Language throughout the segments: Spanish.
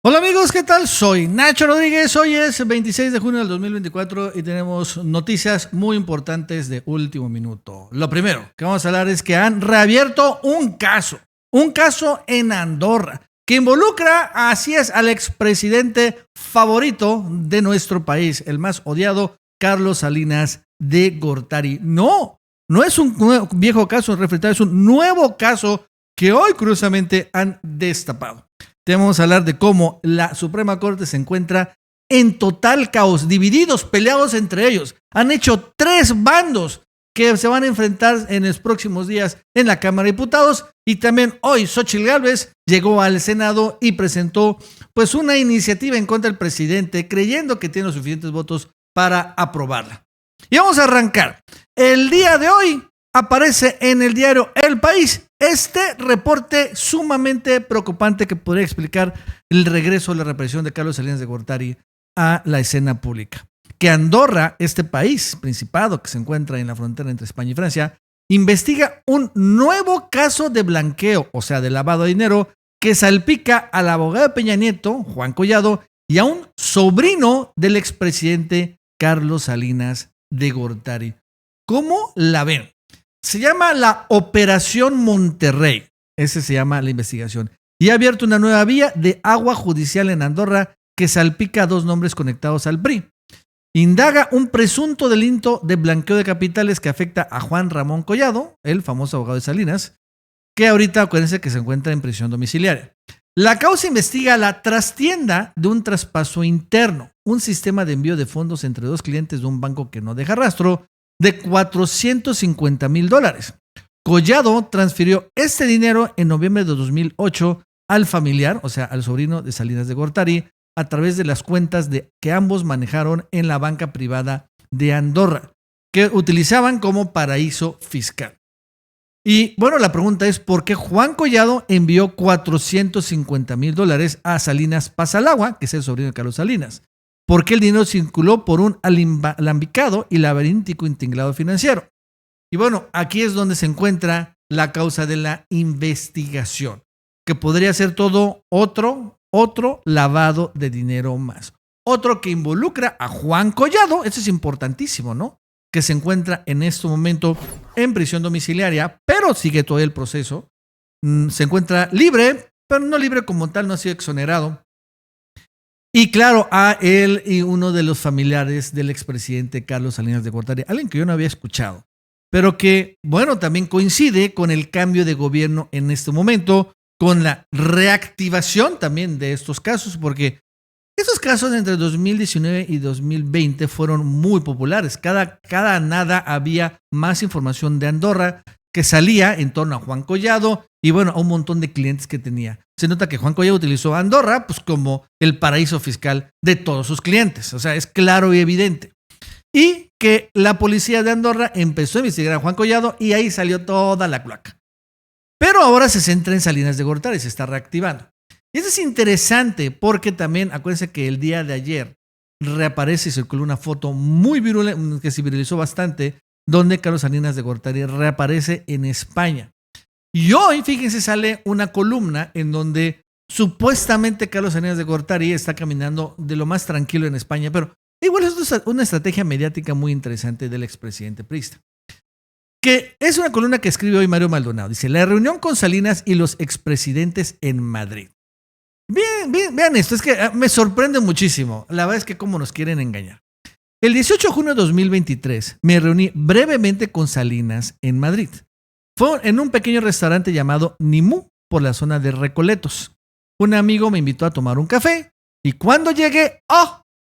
Hola amigos, ¿qué tal? Soy Nacho Rodríguez, hoy es 26 de junio del 2024 y tenemos noticias muy importantes de último minuto. Lo primero que vamos a hablar es que han reabierto un caso en Andorra, que involucra, así es, al expresidente favorito de nuestro país, el más odiado, Carlos Salinas de Gortari. No es un viejo caso refritado, es un nuevo caso que hoy curiosamente han destapado. Vamos a hablar de cómo la Suprema Corte se encuentra en total caos, divididos, peleados entre ellos. Han hecho 3 bandos que se van a enfrentar en los próximos días en la Cámara de Diputados. Y también hoy Xóchitl Gálvez llegó al Senado y presentó pues una iniciativa en contra del presidente, creyendo que tiene los suficientes votos para aprobarla. Y vamos a arrancar. El día de hoy aparece en el diario El País este reporte sumamente preocupante que podría explicar el regreso de la represión de Carlos Salinas de Gortari a la escena pública. Que Andorra, este país, principado que se encuentra en la frontera entre España y Francia, investiga un nuevo caso de blanqueo, o sea, de lavado de dinero, que salpica al abogado de Peña Nieto, Juan Collado, y a un sobrino del expresidente Carlos Salinas de Gortari. ¿Cómo la ven? Se llama la Operación Monterrey. Ese se llama la investigación. Y ha abierto una nueva vía de agua judicial en Andorra que salpica a 2 nombres conectados al PRI. Indaga un presunto delito de blanqueo de capitales que afecta a Juan Ramón Collado, el famoso abogado de Salinas, que ahorita acuérdense que se encuentra en prisión domiciliaria. La causa investiga la trastienda de un traspaso interno, un sistema de envío de fondos entre 2 clientes de un banco que no deja rastro, de $450,000. Collado transfirió este dinero en noviembre de 2008 al familiar, o sea, al sobrino de Salinas de Gortari, a través de las cuentas que ambos manejaron en la banca privada de Andorra, que utilizaban como paraíso fiscal. Y bueno, la pregunta es, ¿por qué Juan Collado envió $450,000 a Salinas Pasalagua, que es el sobrino de Carlos Salinas? ¿Por qué el dinero circuló por un alambicado y laberíntico tinglado financiero? Y bueno, aquí es donde se encuentra la causa de la investigación, que podría ser todo otro lavado de dinero más. Otro que involucra a Juan Collado, eso es importantísimo, ¿no? Que se encuentra en este momento en prisión domiciliaria, pero sigue todo el proceso. Se encuentra libre, pero no libre como tal, no ha sido exonerado. Y claro, a él y uno de los familiares del expresidente Carlos Salinas de Gortari, alguien que yo no había escuchado, pero que, bueno, también coincide con el cambio de gobierno en este momento, con la reactivación también de estos casos, porque estos casos entre 2019 y 2020 fueron muy populares. Cada nada había más información de Andorra que salía en torno a Juan Collado y bueno, a un montón de clientes que tenía. Se nota que Juan Collado utilizó a Andorra pues como el paraíso fiscal de todos sus clientes. O sea, es claro y evidente. Y que la policía de Andorra empezó a investigar a Juan Collado y ahí salió toda la cloaca. Pero ahora se centra en Salinas de Gortari y se está reactivando. Y eso es interesante porque también acuérdense que el día de ayer reaparece y circuló una foto muy viral que se viralizó bastante donde Carlos Salinas de Gortari reaparece en España. Y hoy, fíjense, sale una columna en donde supuestamente Carlos Salinas de Gortari está caminando de lo más tranquilo en España, pero igual es una estrategia mediática muy interesante del expresidente priista. Que es una columna que escribe hoy Mario Maldonado. Dice, la reunión con Salinas y los expresidentes en Madrid. Bien, vean esto, es que me sorprende muchísimo. La verdad es que cómo nos quieren engañar. El 18 de junio de 2023 me reuní brevemente con Salinas en Madrid. Fue en un pequeño restaurante llamado Nimú por la zona de Recoletos. Un amigo me invitó a tomar un café y cuando llegué,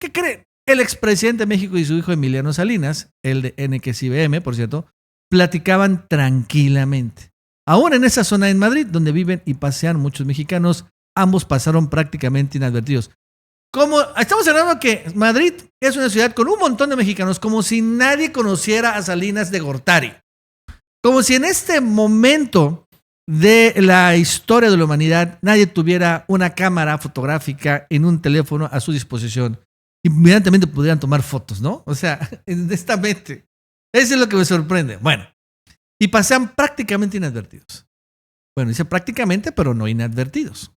¿qué creen? El expresidente de México y su hijo Emiliano Salinas, el de NXIBM, por cierto, platicaban tranquilamente. Aún en esa zona en Madrid, donde viven y pasean muchos mexicanos, ambos pasaron prácticamente inadvertidos. Como estamos hablando que Madrid es una ciudad con un montón de mexicanos, como si nadie conociera a Salinas de Gortari. Como si en este momento de la historia de la humanidad nadie tuviera una cámara fotográfica en un teléfono a su disposición. Inmediatamente pudieran tomar fotos, ¿no? O sea, honestamente, eso es lo que me sorprende. Bueno, y pasan prácticamente inadvertidos. Bueno, dice prácticamente, pero no inadvertidos.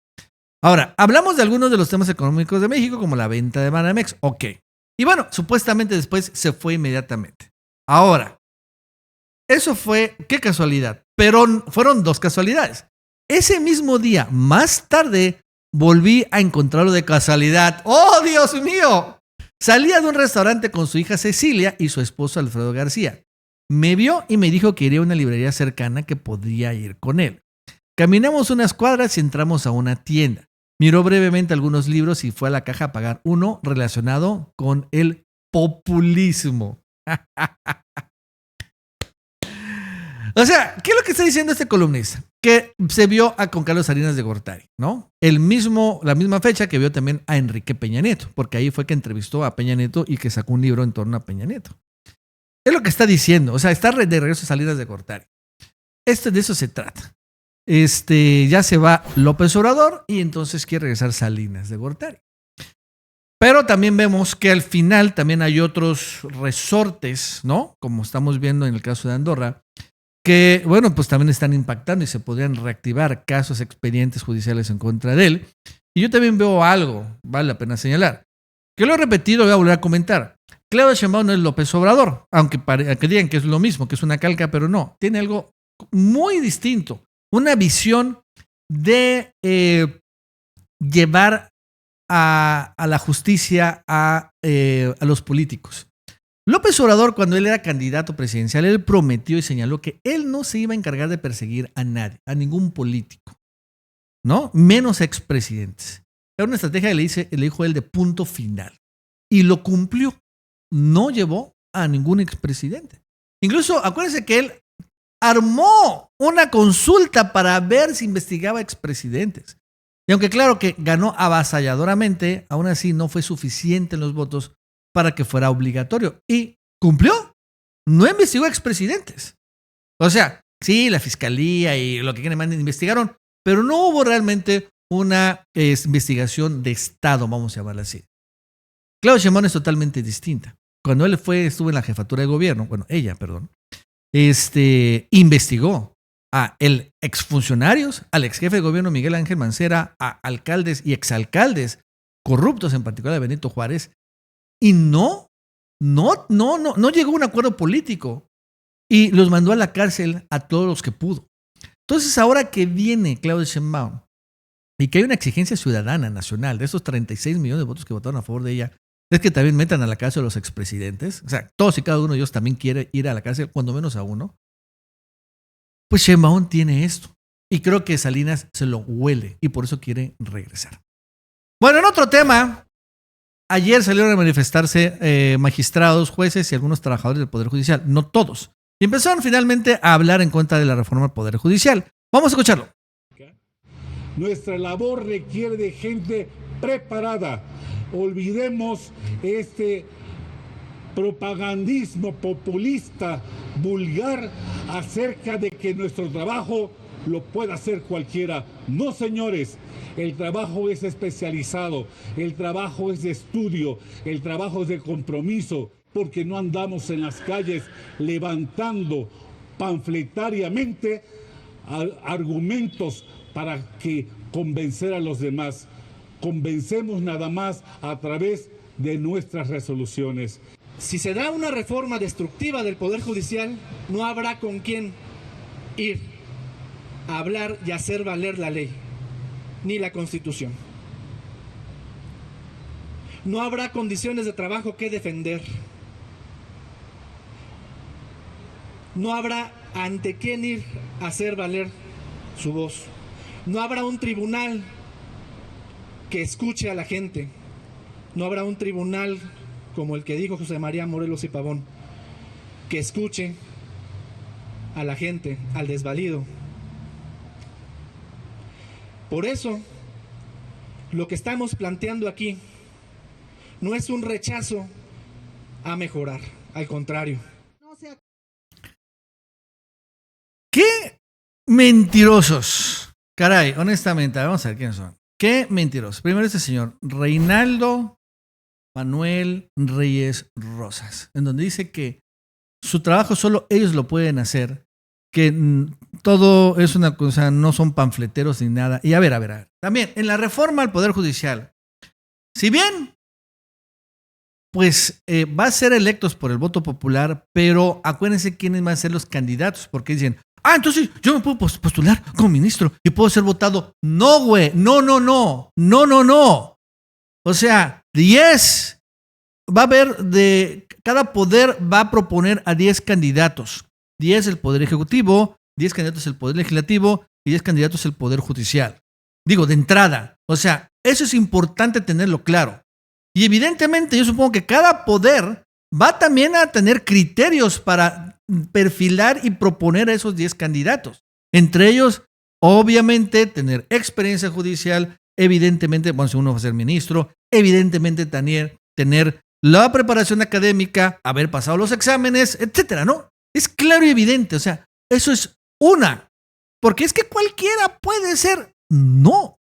Ahora, hablamos de algunos de los temas económicos de México, como la venta de Banamex. Ok. Y bueno, supuestamente después se fue inmediatamente. Ahora, eso fue, qué casualidad, pero fueron dos casualidades. Ese mismo día, más tarde, volví a encontrarlo de casualidad. ¡Oh, Dios mío! Salía de un restaurante con su hija Cecilia y su esposo Alfredo García. Me vio y me dijo que iría a una librería cercana que podría ir con él. Caminamos unas cuadras y entramos a una tienda. Miró brevemente algunos libros y fue a la caja a pagar uno relacionado con el populismo. O sea, ¿qué es lo que está diciendo este columnista? Que se vio con Carlos Salinas de Gortari, ¿no? La misma fecha que vio también a Enrique Peña Nieto, porque ahí fue que entrevistó a Peña Nieto y que sacó un libro en torno a Peña Nieto. Es lo que está diciendo, o sea, está de regreso a Salinas de Gortari. De eso se trata. Ya se va López Obrador y entonces quiere regresar Salinas de Gortari. Pero también vemos que al final también hay otros resortes, ¿no? Como estamos viendo en el caso de Andorra, que, bueno, pues también están impactando y se podrían reactivar casos, expedientes judiciales en contra de él. Y yo también veo algo, vale la pena señalar, que lo he repetido, voy a volver a comentar. Claudia Sheinbaum no es López Obrador, aunque digan que es lo mismo, que es una calca, pero no, tiene algo muy distinto, una visión de llevar a la justicia a los políticos. López Obrador, cuando él era candidato presidencial, él prometió y señaló que él no se iba a encargar de perseguir a nadie, a ningún político, ¿no? Menos expresidentes. Era una estrategia que le dijo él de punto final. Y lo cumplió. No llevó a ningún expresidente. Incluso, acuérdense que él armó una consulta para ver si investigaba expresidentes. Y aunque claro que ganó avasalladoramente, aún así no fue suficiente en los votos para que fuera obligatorio. Y cumplió. No investigó a expresidentes. O sea, sí, la fiscalía y lo que quieren más investigaron, pero no hubo realmente una investigación de Estado, vamos a llamarla así. Claudia Sheinbaum es totalmente distinta. Cuando él estuvo en la jefatura de gobierno, investigó a el exfuncionarios, al exjefe de gobierno Miguel Ángel Mancera, a alcaldes y exalcaldes corruptos, en particular de Benito Juárez, y no llegó a un acuerdo político y los mandó a la cárcel a todos los que pudo. Entonces, ahora que viene Claudia Sheinbaum y que hay una exigencia ciudadana nacional de esos 36 millones de votos que votaron a favor de ella, es que también metan a la cárcel a los expresidentes. O sea, todos y cada uno de ellos también quiere ir a la cárcel, cuando menos a uno. Pues Sheinbaum tiene esto. Y creo que Salinas se lo huele y por eso quiere regresar. Bueno, en otro tema, ayer salieron a manifestarse magistrados, jueces y algunos trabajadores del Poder Judicial. No todos. Y empezaron finalmente a hablar en contra de la reforma del Poder Judicial. Vamos a escucharlo. Nuestra labor requiere de gente preparada. Olvidemos este propagandismo populista, vulgar, acerca de que nuestro trabajo lo puede hacer cualquiera. No, señores, el trabajo es especializado, el trabajo es de estudio, el trabajo es de compromiso, porque no andamos en las calles levantando panfletariamente argumentos para que convencer a los demás. Convencemos nada más a través de nuestras resoluciones. Si se da una reforma destructiva del Poder Judicial, no habrá con quién ir a hablar y hacer valer la ley, ni la Constitución. No habrá condiciones de trabajo que defender. No habrá ante quién ir a hacer valer su voz. No habrá un tribunal que escuche a la gente. No habrá un tribunal como el que dijo José María Morelos y Pavón, que escuche a la gente, al desvalido. Por eso, lo que estamos planteando aquí no es un rechazo a mejorar, al contrario. ¡Qué mentirosos! Caray, honestamente, vamos a ver quiénes son. ¡Qué mentirosos! Primero este señor, Reinaldo Manuel Reyes Rosas, en donde dice que su trabajo solo ellos lo pueden hacer, que todo es una cosa, no son panfleteros ni nada. Y a ver, también en la reforma al Poder Judicial, si bien pues va a ser electos por el voto popular, pero acuérdense quiénes van a ser los candidatos, porque dicen, entonces yo me puedo postular como ministro y puedo ser votado. No, güey, no. O sea, 10, va a haber cada poder va a proponer a 10 candidatos. 10 el Poder Ejecutivo, 10 candidatos el Poder Legislativo y 10 candidatos el Poder Judicial. Digo, de entrada. O sea, eso es importante tenerlo claro. Y evidentemente yo supongo que cada poder va también a tener criterios para perfilar y proponer a esos 10 candidatos. Entre ellos, obviamente, tener experiencia judicial, evidentemente, bueno, si uno va a ser ministro, evidentemente también tener la preparación académica, haber pasado los exámenes, etcétera, ¿no? Es claro y evidente, o sea, eso es una. Porque es que cualquiera puede ser. No.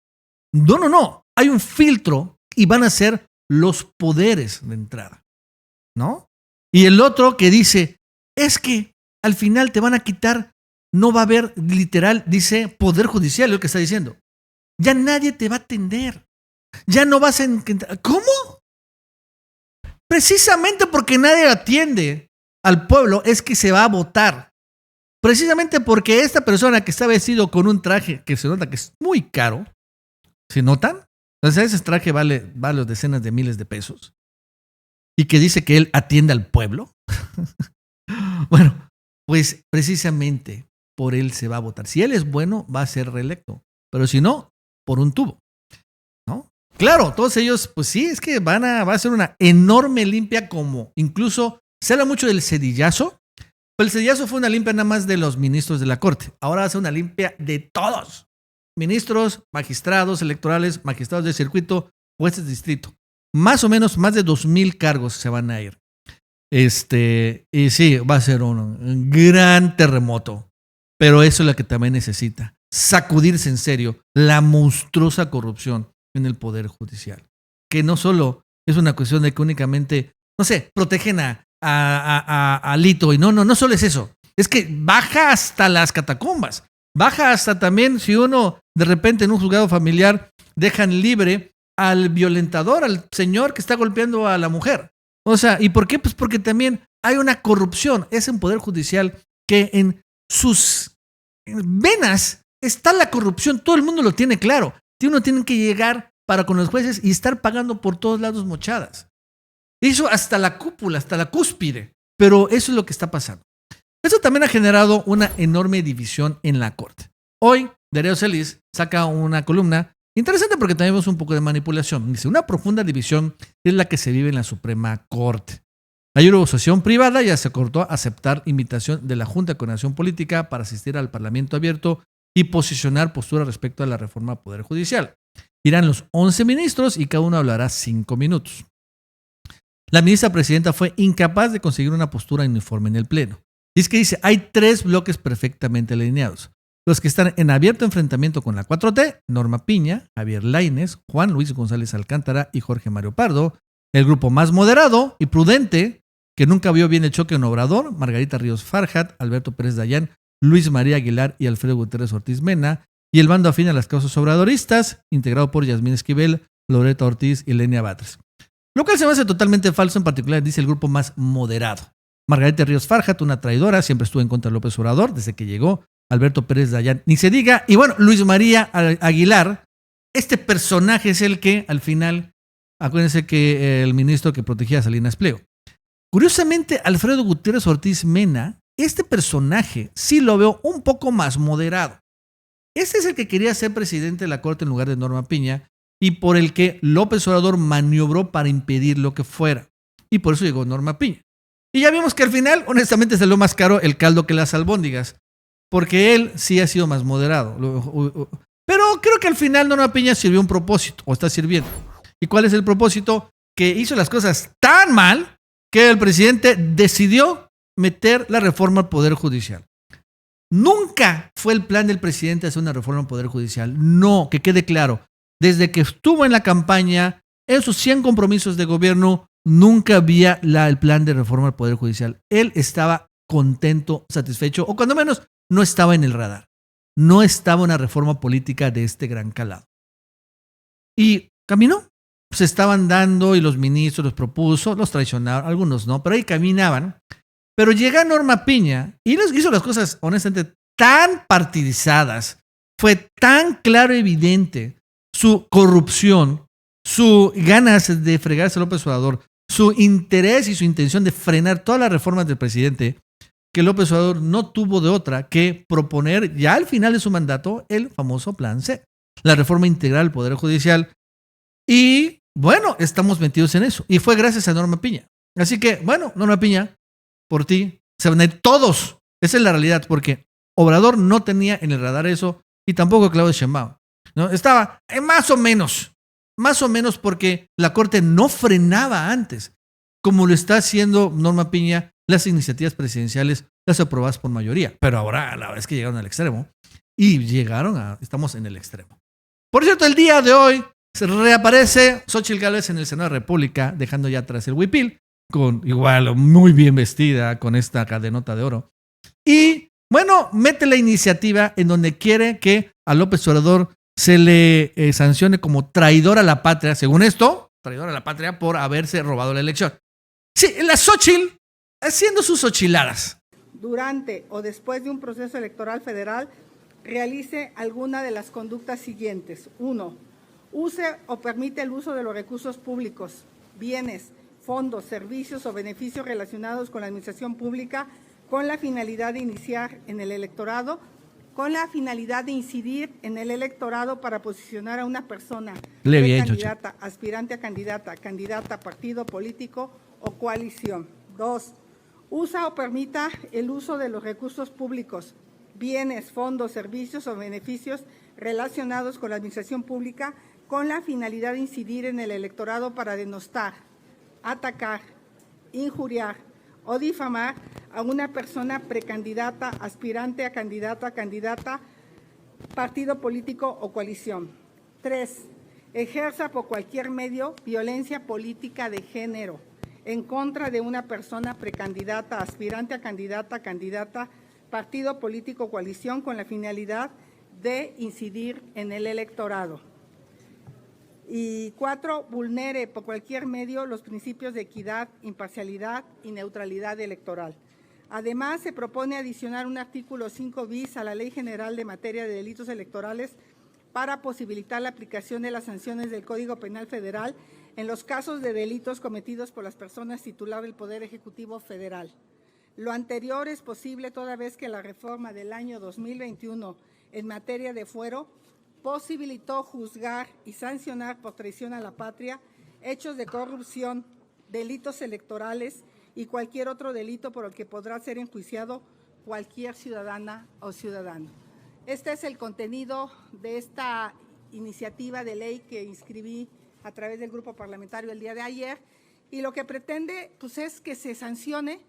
Hay un filtro y van a ser los poderes de entrada, ¿no? Y el otro que dice, es que al final te van a quitar, no va a haber, literal, dice Poder Judicial, es lo que está diciendo. Ya nadie te va a atender. Ya no vas a encontrar. ¿Cómo? Precisamente porque nadie atiende al pueblo es que se va a votar. Precisamente porque esta persona que está vestido con un traje que se nota que es muy caro, ¿se notan? O sea, ese traje vale decenas de miles de pesos. Y que dice que él atiende al pueblo. Bueno, pues precisamente por él se va a votar. Si él es bueno, va a ser reelecto. Pero si no, por un tubo, ¿no? Claro, todos ellos, pues sí, es que va a ser una enorme limpia, como incluso se habla mucho del cedillazo. Pero el cedillazo fue una limpia nada más de los ministros de la Corte. Ahora va a ser una limpia de todos. Ministros, magistrados electorales, magistrados de circuito, jueces de distrito. Más o menos más de 2,000 cargos se van a ir. Y sí, va a ser un gran terremoto. Pero eso es lo que también necesita. Sacudirse en serio la monstruosa corrupción en el Poder Judicial. Que no solo es una cuestión de que únicamente, no sé, protegen a Lito. Y no solo es eso. Es que baja hasta las catacumbas. Baja hasta también si uno de repente en un juzgado familiar dejan libre al violentador, al señor que está golpeando a la mujer. O sea, ¿y por qué? Pues porque también hay una corrupción. Es un Poder Judicial que en sus venas está la corrupción. Todo el mundo lo tiene claro. Uno tiene que llegar para con los jueces y estar pagando por todos lados mochadas. Eso hasta la cúpula, hasta la cúspide. Pero eso es lo que está pasando. Eso también ha generado una enorme división en la Corte. Hoy, Darío Celis saca una columna interesante porque también vemos un poco de manipulación. Dice, una profunda división es la que se vive en la Suprema Corte. Hay una asociación privada ya se acordó aceptar invitación de la Junta de Coordinación Política para asistir al Parlamento Abierto y posicionar postura respecto a la reforma al Poder Judicial. Irán los 11 ministros y cada uno hablará 5 minutos. La ministra presidenta fue incapaz de conseguir una postura uniforme en el Pleno. Y es que dice, hay 3 bloques perfectamente alineados. Los que están en abierto enfrentamiento con la 4T, Norma Piña, Javier Lainez, Juan Luis González Alcántara y Jorge Mario Pardo. El grupo más moderado y prudente, que nunca vio bien el choque en Obrador, Margarita Ríos Farjat, Alberto Pérez Dayán, Luis María Aguilar y Alfredo Gutiérrez Ortiz Mena. Y el bando afín a las causas obradoristas, integrado por Yasmín Esquivel, Loreta Ortiz y Lenia Batres. Lo cual se me hace totalmente falso, en particular dice el grupo más moderado. Margarita Ríos Farjat, una traidora, siempre estuvo en contra de López Obrador desde que llegó. Alberto Pérez Dayán, ni se diga. Y bueno, Luis María Aguilar, este personaje es el que al final, acuérdense que el ministro que protegía a Salinas Pliego. Curiosamente, Alfredo Gutiérrez Ortiz Mena, este personaje sí lo veo un poco más moderado. Este es el que quería ser presidente de la Corte en lugar de Norma Piña y por el que López Obrador maniobró para impedir lo que fuera. Y por eso llegó Norma Piña. Y ya vimos que al final, honestamente, salió más caro el caldo que las albóndigas. Porque él sí ha sido más moderado. Pero creo que al final Norma Piña sirvió un propósito, o está sirviendo. ¿Y cuál es el propósito? Que hizo las cosas tan mal que el presidente decidió meter la reforma al Poder Judicial. Nunca fue el plan del presidente hacer una reforma al Poder Judicial. No, que quede claro. Desde que estuvo en la campaña, en sus 100 compromisos de gobierno, nunca había el plan de reforma al Poder Judicial. Él estaba contento, satisfecho, o cuando menos no estaba en el radar. No estaba una reforma política de este gran calado. Y caminó. Se estaban dando y los ministros los propuso, los traicionaron, algunos no, pero ahí caminaban. Pero llega Norma Piña y les hizo las cosas, honestamente, tan partidizadas. Fue tan claro y evidente su corrupción, su ganas de fregarse a López Obrador, su interés y su intención de frenar todas las reformas del presidente, que López Obrador no tuvo de otra que proponer ya al final de su mandato el famoso Plan C, la reforma integral del Poder Judicial. Y bueno, estamos metidos en eso. Y fue gracias a Norma Piña. Así que, bueno, Norma Piña, por ti se van a ir todos. Esa es la realidad, porque Obrador no tenía en el radar eso y tampoco Claudia Sheinbaum, ¿no? Estaba más o menos porque la Corte no frenaba antes, como lo está haciendo Norma Piña, las iniciativas presidenciales, las aprobadas por mayoría. Pero ahora la verdad es que llegaron al extremo y estamos en el extremo. Por cierto, el día de hoy se reaparece Xóchitl Gálvez en el Senado de la República, dejando ya atrás el huipil, con igual muy bien vestida, con esta cadenota de oro. Y bueno, mete la iniciativa en donde quiere que a López Obrador se le sancione como traidor a la patria, según esto, traidor a la patria por haberse robado la elección. Sí, la Xóchitl haciendo sus xochiladas. Durante o después de un proceso electoral federal, realice alguna de las conductas siguientes. 1. Use o permite el uso de los recursos públicos, bienes, fondos, servicios o beneficios relacionados con la administración pública con la finalidad de iniciar en el electorado, con la finalidad de incidir en el electorado para posicionar a una persona candidata, aspirante a candidata, partido político o coalición. 2. Usa o permita el uso de los recursos públicos, bienes, fondos, servicios o beneficios relacionados con la administración pública con la finalidad de incidir en el electorado para denostar, atacar, injuriar o difamar a una persona precandidata, aspirante a candidata, partido político o coalición. 3. Ejerza por cualquier medio violencia política de género en contra de una persona precandidata, aspirante a candidata, partido político o coalición con la finalidad de incidir en el electorado. Y 4, vulnere por cualquier medio los principios de equidad, imparcialidad y neutralidad electoral. Además, se propone adicionar un artículo 5 bis a la Ley General de Materia de Delitos Electorales para posibilitar la aplicación de las sanciones del Código Penal Federal en los casos de delitos cometidos por las personas titulares del Poder Ejecutivo Federal. Lo anterior es posible toda vez que la reforma del año 2021 en materia de fuero posibilitó juzgar y sancionar por traición a la patria hechos de corrupción, delitos electorales y cualquier otro delito por el que podrá ser enjuiciado cualquier ciudadana o ciudadano. Este es el contenido de esta iniciativa de ley que inscribí a través del grupo parlamentario el día de ayer, y lo que pretende pues, es que se sancione.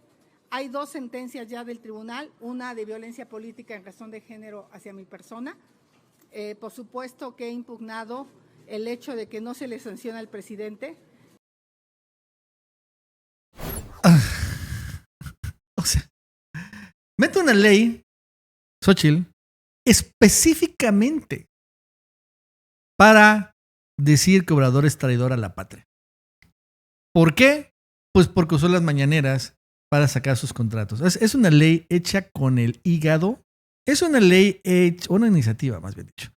Hay 2 sentencias ya del tribunal, una de violencia política en razón de género hacia mi persona. Por supuesto que he impugnado el hecho de que no se le sanciona al presidente. O sea, mete una ley, Xóchitl, específicamente para decir que Obrador es traidor a la patria. ¿Por qué? Pues porque usó las mañaneras para sacar sus contratos. Es una ley hecha con el hígado. Es una ley hecha, una iniciativa más bien dicho,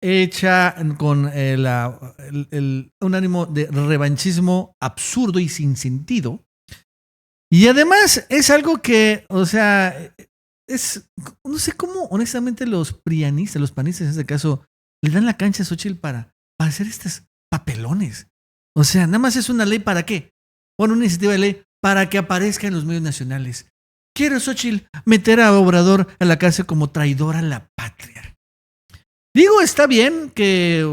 hecha con un ánimo de revanchismo absurdo y sin sentido. Y además es algo que, o sea, no sé cómo honestamente los panistas en este caso, le dan la cancha a Xóchitl para hacer estos papelones. O sea, nada más es una ley ¿para qué? Bueno, una iniciativa de ley para que aparezca en los medios nacionales. Quiere Xóchitl meter a Obrador a la cárcel como traidor a la patria. Digo, está bien que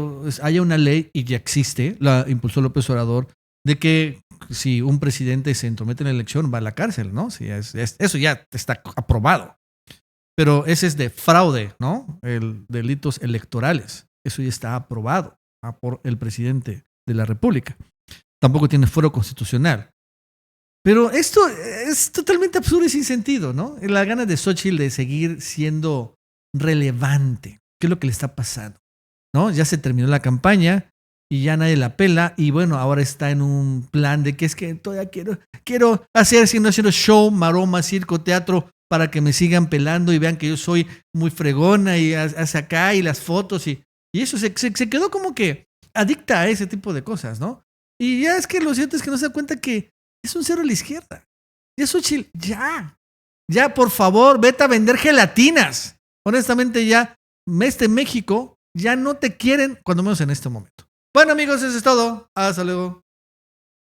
haya una ley, y ya existe, la impulsó López Obrador, de que si un presidente se entromete en la elección va a la cárcel, ¿no? Sí, eso ya está aprobado. Pero ese es de fraude, ¿no? Delitos electorales. Eso ya está aprobado por el presidente de la República. Tampoco tiene fuero constitucional. Pero esto es totalmente absurdo y sin sentido, ¿no? La gana de Xóchitl de seguir siendo relevante. ¿Qué es lo que le está pasando? ¿No? Ya se terminó la campaña. y ya nadie la pela. Y bueno, ahora está en un plan de que es que todavía quiero hacer, si no haciendo show, maroma, circo, teatro, para que me sigan pelando y vean que yo soy muy fregona y hace acá y las fotos y eso se quedó como que adicta a ese tipo de cosas, ¿no? Y ya es que lo cierto es que no se da cuenta que es un cero a la izquierda. Ya Xochitl, ya por favor, vete a vender gelatinas. Honestamente ya, México ya no te quieren, cuando menos en este momento. Bueno amigos, eso es todo. Hasta luego.